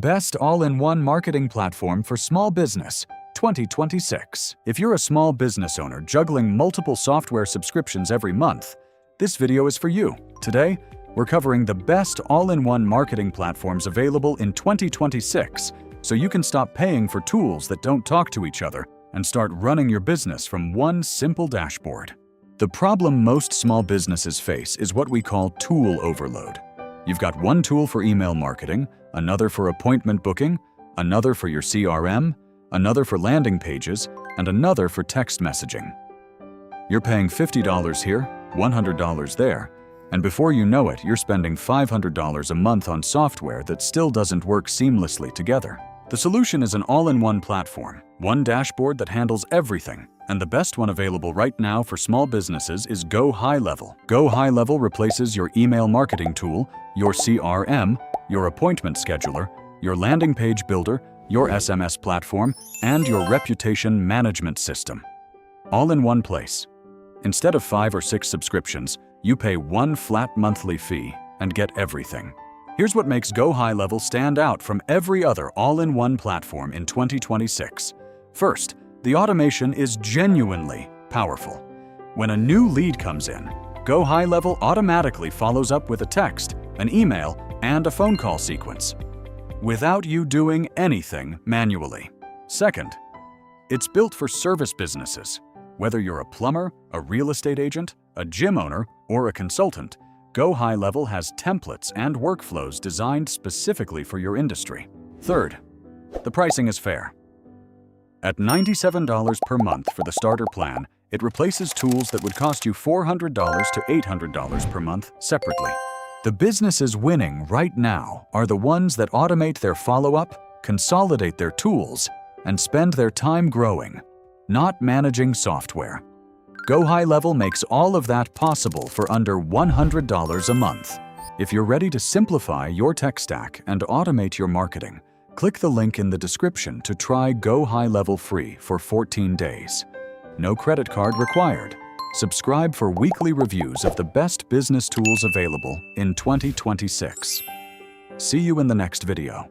Best all-in-one marketing platform for small business, 2026. If you're a small business owner juggling multiple software subscriptions every month, this video is for you. Today, we're covering the best all-in-one marketing platforms available in 2026, so you can stop paying for tools that don't talk to each other and start running your business from one simple dashboard. The problem most small businesses face is what we call tool overload. You've got one tool for email marketing, another for appointment booking, another for your CRM, another for landing pages, and another for text messaging. You're paying $50 here, $100 there, and before you know it, you're spending $500 a month on software that still doesn't work seamlessly together. The solution is an all-in-one platform, one dashboard that handles everything, and the best one available right now for small businesses is GoHighLevel. GoHighLevel replaces your email marketing tool, your CRM, your appointment scheduler, your landing page builder, your SMS platform, and your reputation management system. All in one place. Instead of 5 or 6 subscriptions, you pay one flat monthly fee and get everything. Here's what makes GoHighLevel stand out from every other all-in-one platform in 2026. First, the automation is genuinely powerful. When a new lead comes in, GoHighLevel automatically follows up with a text, an email, and a phone call sequence, without you doing anything manually. Second, it's built for service businesses. Whether you're a plumber, a real estate agent, a gym owner, or a consultant, GoHighLevel has templates and workflows designed specifically for your industry. Third, the pricing is fair. At $97 per month for the starter plan, it replaces tools that would cost you $400 to $800 per month separately. The businesses winning right now are the ones that automate their follow-up, consolidate their tools, and spend their time growing, not managing software. GoHighLevel makes all of that possible for under $100 a month. If you're ready to simplify your tech stack and automate your marketing, click the link in the description to try GoHighLevel free for 14 days. No credit card required. Subscribe for weekly reviews of the best business tools available in 2026. See you in the next video.